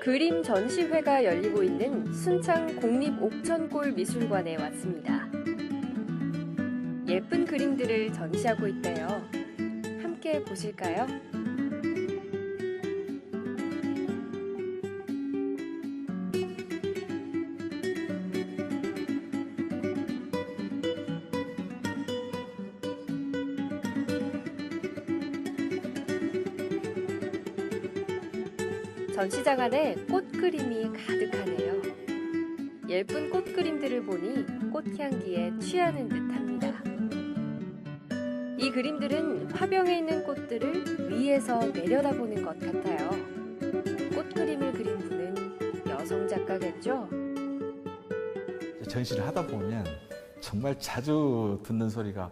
그림 전시회가 열리고 있는 순창 국립옥천골 미술관에 왔습니다. 예쁜 그림들을 전시하고 있대요. 함께 보실까요? 전시장 안에 꽃 그림이 가득하네요. 예쁜 꽃 그림들을 보니 꽃향기에 취하는 듯합니다. 이 그림들은 화병에 있는 꽃들을 위에서 내려다보는 것 같아요. 꽃 그림을 그린 분은 여성 작가겠죠? 전시를 하다 보면 정말 자주 듣는 소리가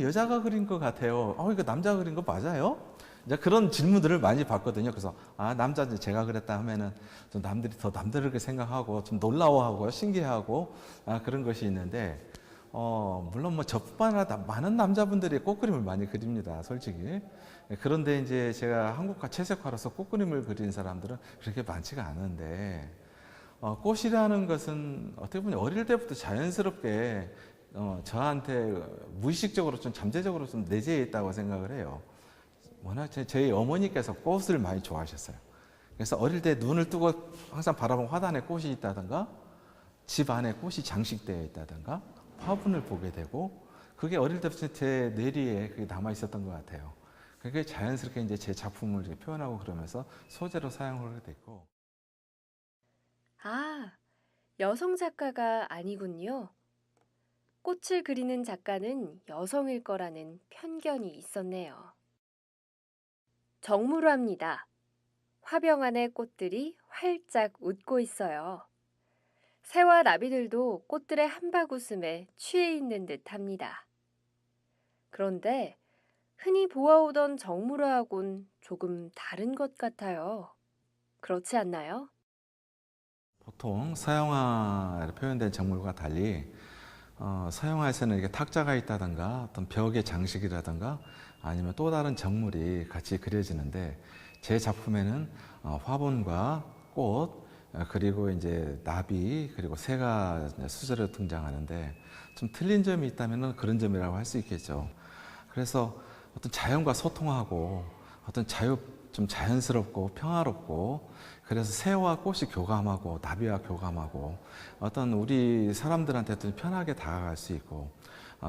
여자가 그린 것 같아요. 이거 남자가 그린 거 맞아요? 이제 그런 질문들을 많이 받거든요. 그래서 남자 제가 그랬다 하면은 좀 남들이 더 남다르게 생각하고 좀 놀라워하고 신기해하고 그런 것이 있는데 물론 뭐 저뿐만 아니라 많은 남자분들이 꽃그림을 많이 그립니다. 솔직히. 그런데 이제 제가 한국화 채색화로서 꽃그림을 그린 사람들은 그렇게 많지가 않은데 꽃이라는 것은 어떻게 보면 어릴 때부터 자연스럽게 저한테 무의식적으로 좀 잠재적으로 좀 내재해 있다고 생각을 해요. 워낙 저희 어머니께서 꽃을 많이 좋아하셨어요. 그래서 어릴 때 눈을 뜨고 항상 바라본 화단에 꽃이 있다든가 집 안에 꽃이 장식되어 있다든가 화분을 보게 되고 그게 어릴 때부터 제 뇌리에 그게 남아 있었던 것 같아요. 그게 자연스럽게 이제 제 작품을 표현하고 그러면서 소재로 사용을 됐고. 여성 작가가 아니군요. 꽃을 그리는 작가는 여성일 거라는 편견이 있었네요. 정물화입니다. 화병 안에 꽃들이 활짝 웃고 있어요. 새와 나비들도 꽃들의 한바구음에 취해 있는 듯합니다. 그런데 흔히 보아오던 정물화하고는 조금 다른 것 같아요. 그렇지 않나요? 보통 서양화로 표현된 작물과 달리 서양화에서는 이게 탁자가 있다든가 어떤 벽의 장식이라든가 아니면 또 다른 작물이 같이 그려지는데 제 작품에는 화분과 꽃 그리고 이제 나비 그리고 새가 수저로 등장하는데 좀 틀린 점이 있다면 그런 점이라고 할 수 있겠죠. 그래서 어떤 자연과 소통하고 어떤 좀 자연스럽고 평화롭고 그래서 새와 꽃이 교감하고 나비와 교감하고 어떤 우리 사람들한테도 편하게 다가갈 수 있고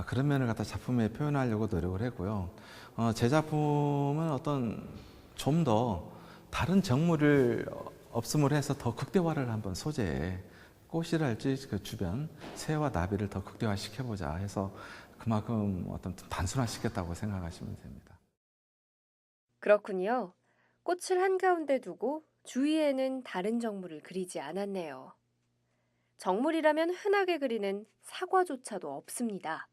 그런 면을 갖다 작품에 표현하려고 노력을 했고요. 제 작품은 어떤 좀 더 다른 작물을 업슴을 해서 더 극대화를 한번 소재에 꽃이랄지 그 주변 새와 나비를 더 극대화 시켜보자 해서 그만큼 어떤 단순화시켰다고 생각하시면 됩니다. 그렇군요. 꽃을 한가운데 두고 주위에는 다른 정물을 그리지 않았네요. 정물이라면 흔하게 그리는 사과조차도 없습니다.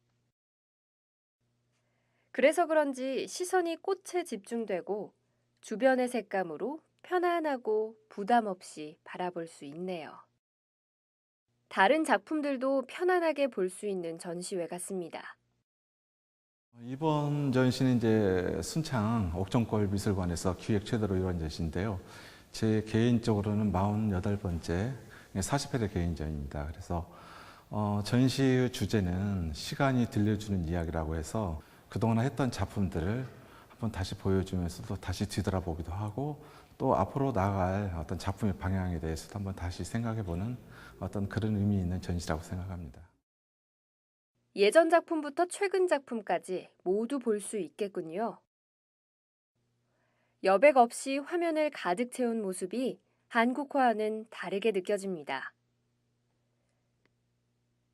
그래서 그런지 시선이 꽃에 집중되고 주변의 색감으로 편안하고 부담 없이 바라볼 수 있네요. 다른 작품들도 편안하게 볼 수 있는 전시회 같습니다. 이번 전시는 이제 순창 옥천골 미술관에서 기획 최대로 이루어진 전시인데요. 제 개인적으로는 48번째 40회대 개인전입니다. 그래서 전시의 주제는 시간이 들려주는 이야기라고 해서 그동안 했던 작품들을 한번 다시 보여주면서도 다시 뒤돌아보기도 하고 또 앞으로 나아갈 어떤 작품의 방향에 대해서도 한번 다시 생각해보는 어떤 그런 의미 있는 전시라고 생각합니다. 예전 작품부터 최근 작품까지 모두 볼 수 있겠군요. 여백 없이 화면을 가득 채운 모습이 한국화와는 다르게 느껴집니다.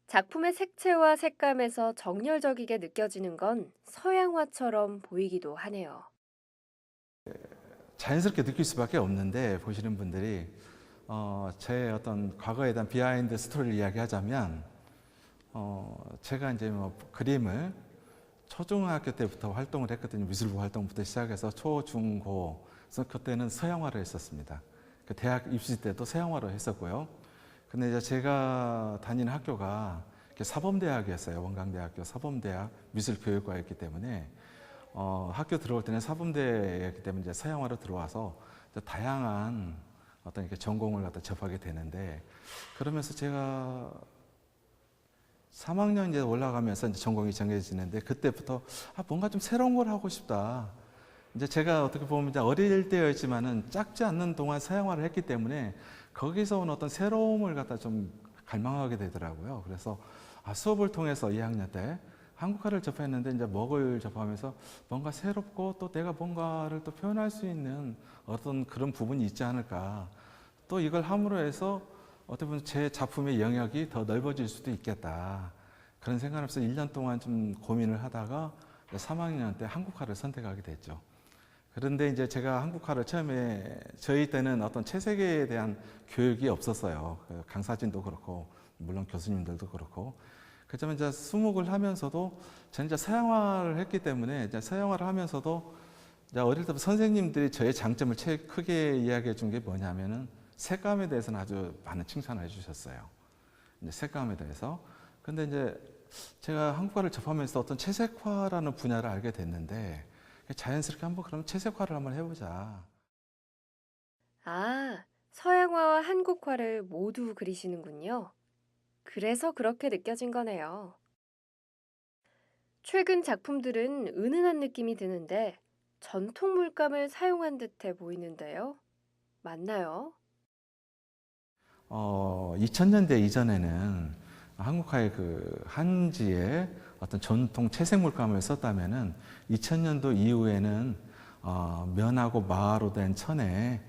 작품의 색채와 색감에서 정열적이게 느껴지는 건 서양화처럼 보이기도 하네요. 자연스럽게 느낄 수밖에 없는데 보시는 분들이 제 어떤 과거에 대한 비하인드 스토리를 이야기하자면 제가 이제 뭐 그림을 초중학교 때부터 활동을 했거든요. 미술부 활동부터 시작해서 초, 중, 고. 그래서 그때는 서양화를 했었습니다. 그 대학 입시 때도 서양화로 했었고요. 근데 이제 제가 다니는 학교가 사범대학이었어요. 원광대학교 사범대학 미술교육과였기 때문에 학교 들어올 때는 사범대였기 때문에 이제 서양화로 들어와서 다양한 어떤 이렇게 전공을 갖다 접하게 되는데, 그러면서 제가 3학년 이제 올라가면서 이제 전공이 정해지는데, 그때부터 뭔가 좀 새로운 걸 하고 싶다. 이제 제가 어떻게 보면 이제 어릴 때였지만은 작지 않는 동안 사형화를 했기 때문에 거기서 온 어떤 새로움을 갖다 좀 갈망하게 되더라고요. 그래서 수업을 통해서 2학년 때 한국화를 접했는데, 이제 먹을 접하면서 뭔가 새롭고 또 내가 뭔가를 또 표현할 수 있는 어떤 그런 부분이 있지 않을까. 또 이걸 함으로 해서 어떻게 보면 제 작품의 영역이 더 넓어질 수도 있겠다. 그런 생각을 해서 1년 동안 좀 고민을 하다가 3학년 때 한국화를 선택하게 됐죠. 그런데 이제 제가 한국화를 처음에, 저희 때는 어떤 채색에 대한 교육이 없었어요. 강사진도 그렇고, 물론 교수님들도 그렇고. 그렇지만 이제 수목을 하면서도 저는 이제 서양화를 했기 때문에, 이제 서양화를 하면서도 이제 어릴 때부터 선생님들이 저의 장점을 제일 크게 이야기해 준 게 뭐냐면은 색감에 대해서는 아주 많은 칭찬을 해주셨어요. 이제 색감에 대해서. 근데 이제 제가 한국화를 접하면서 어떤 채색화라는 분야를 알게 됐는데, 자연스럽게 한번 그럼 채색화를 한번 해보자. 서양화와 한국화를 모두 그리시는군요. 그래서 그렇게 느껴진 거네요. 최근 작품들은 은은한 느낌이 드는데 전통 물감을 사용한 듯해 보이는데요. 맞나요? 2000년대 이전에는 한국화의 그 한지의 어떤 전통 채색 물감을 썼다면은 2000년도 이후에는 면하고 마로 된 천에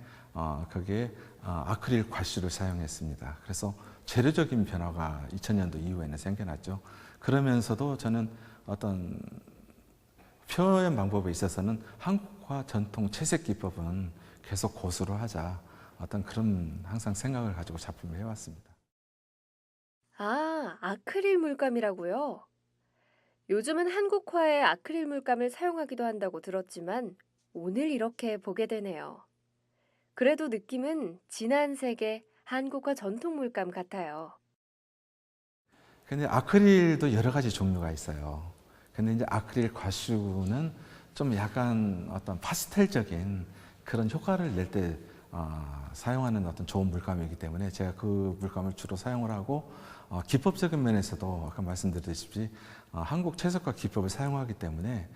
그게 아크릴 과슈를 사용했습니다. 그래서 재료적인 변화가 2000년도 이후에는 생겨났죠. 그러면서도 저는 어떤 표현 방법에 있어서는 한국화 전통 채색 기법은 계속 고수를 하자. 어떤 그런 항상 생각을 가지고 작품을 해왔습니다. 아크릴 물감이라고요? 요즘은 한국화에 아크릴 물감을 사용하기도 한다고 들었지만 오늘 이렇게 보게 되네요. 그래도 느낌은 진한 색의 한국화 전통 물감 같아요. 근데 아크릴도 여러 가지 종류가 있어요. 근데 이제 아크릴 과슈는 좀 약간 어떤 파스텔적인 그런 효과를 낼 때 사용하는 어떤 좋은 물감이기 때문에 제가 그 물감을 주로 사용을 하고, 기법적인 면에서도 아까 말씀드렸듯이 한국 채색화 기법을 사용하기 때문에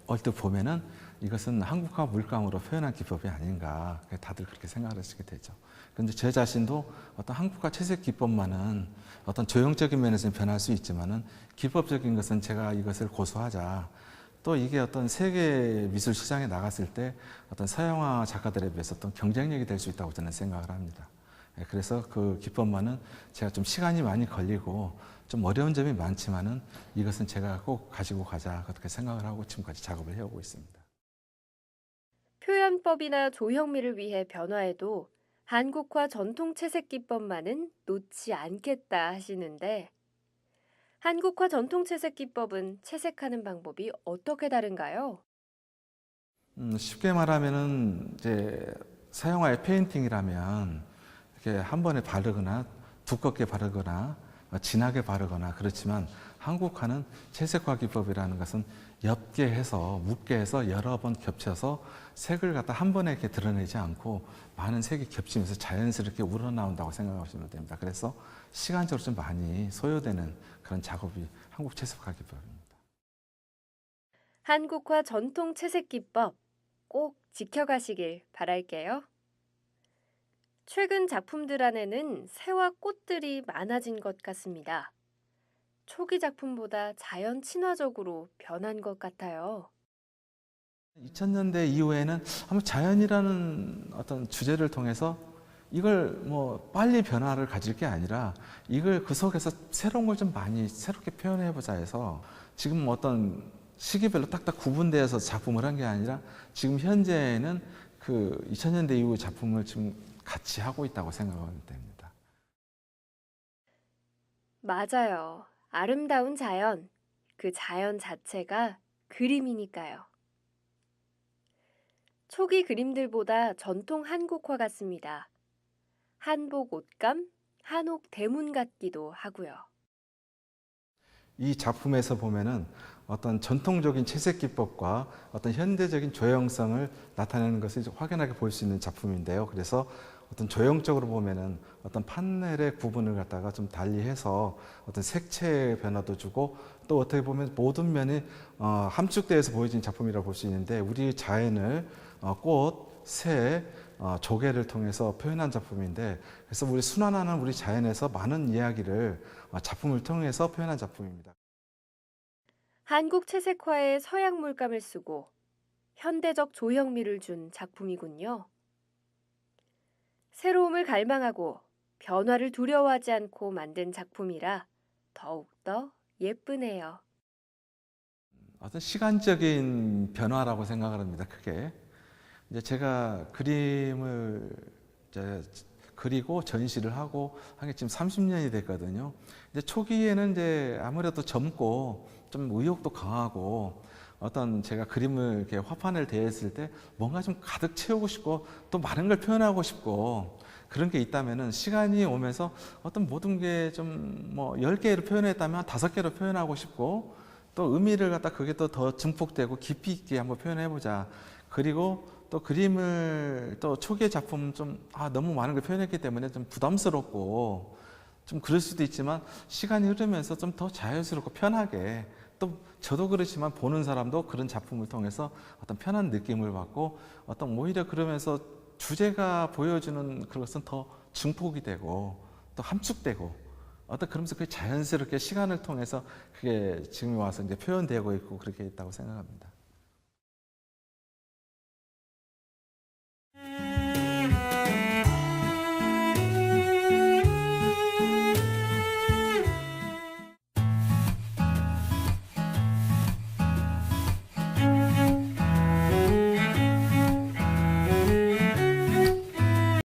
얼뜻 보면은 이것은 한국화 물감으로 표현한 기법이 아닌가, 다들 그렇게 생각을 하시게 되죠. 그런데 제 자신도 어떤 한국화 채색 기법만은 어떤 조형적인 면에서는 변할 수 있지만은 기법적인 것은 제가 이것을 고수하자. 또 이게 어떤 세계 미술 시장에 나갔을 때 어떤 서양화 작가들에 비해서 어떤 경쟁력이 될 수 있다고 저는 생각을 합니다. 그래서 그 기법만은 제가 좀 시간이 많이 걸리고 좀 어려운 점이 많지만은 이것은 제가 꼭 가지고 가자, 그렇게 생각을 하고 지금까지 작업을 해오고 있습니다. 표현법이나 조형미를 위해 변화해도 한국화 전통 채색 기법만은 놓지 않겠다 하시는데 한국화 전통 채색 기법은 채색하는 방법이 어떻게 다른가요? 쉽게 말하면은 이제 서양화의 페인팅이라면 이렇게 한 번에 바르거나 두껍게 바르거나 진하게 바르거나 그렇지만, 한국화는 채색화 기법이라는 것은 옅게 해서 묻게 해서 여러 번 겹쳐서 색을 갖다 한 번에 이렇게 드러내지 않고 많은 색이 겹치면서 자연스럽게 우러나온다고 생각하시면 됩니다. 그래서 시간적으로 좀 많이 소요되는 그런 작업이 한국 채색화 기법입니다. 한국화 전통 채색 기법 꼭 지켜가시길 바랄게요. 최근 작품들 안에는 새와 꽃들이 많아진 것 같습니다. 초기 작품보다 자연 친화적으로 변한 것 같아요. 2000년대 이후에는 한번 자연이라는 어떤 주제를 통해서 이걸 뭐 빨리 변화를 가질 게 아니라 이걸 그 속에서 새로운 걸 좀 많이 새롭게 표현해 보자 해서 지금 어떤 시기별로 딱딱 구분되어서 작품을 한 게 아니라 지금 현재는 그 2000년대 이후 작품을 지금 같이 하고 있다고 생각하면 됩니다. 맞아요. 아름다운 자연, 그 자연 자체가 그림이니까요. 초기 그림들보다 전통 한국화 같습니다. 한복 옷감, 한옥 대문 같기도 하고요. 이 작품에서 보면은 어떤 전통적인 채색 기법과 어떤 현대적인 조형성을 나타내는 것을 확연하게 볼 수 있는 작품인데요. 그래서 어떤 조형적으로 보면은 어떤 판넬의 구분을 갖다가 좀 달리해서 어떤 색채의 변화도 주고 또 어떻게 보면 모든 면이 함축되어서 보여진 작품이라고 볼 수 있는데 우리 자연을 꽃, 새, 조개를 통해서 표현한 작품인데 그래서 우리 순환하는 우리 자연에서 많은 이야기를 작품을 통해서 표현한 작품입니다. 한국 채색화에 서양 물감을 쓰고 현대적 조형미를 준 작품이군요. 새로움을 갈망하고 변화를 두려워하지 않고 만든 작품이라 더욱더 예쁘네요. 어떤 시간적인 변화라고 생각을 합니다. 크게 이제 제가 그림을 이제 그리고 전시를 하고 한 게 지금 30년이 됐거든요. 이제 초기에는 이제 아무래도 젊고 좀 의욕도 강하고 어떤 제가 그림을 이렇게 화판을 대했을 때 뭔가 좀 가득 채우고 싶고 또 많은 걸 표현하고 싶고 그런 게 있다면은 시간이 오면서 어떤 모든 게 좀 뭐 10개로 표현했다면 5개로 표현하고 싶고 또 의미를 갖다 그게 또 더 증폭되고 깊이 있게 한번 표현해 보자. 그리고 또 그림을 또 초기의 작품 좀 너무 많은 걸 표현했기 때문에 좀 부담스럽고 좀 그럴 수도 있지만 시간이 흐르면서 좀 더 자연스럽고 편하게 또 저도 그렇지만 보는 사람도 그런 작품을 통해서 어떤 편한 느낌을 받고 어떤 오히려 그러면서 주제가 보여주는 그것은 더 증폭이 되고 또 함축되고 어떤 그러면서 그게 자연스럽게 시간을 통해서 그게 지금 와서 이제 표현되고 있고 그렇게 있다고 생각합니다.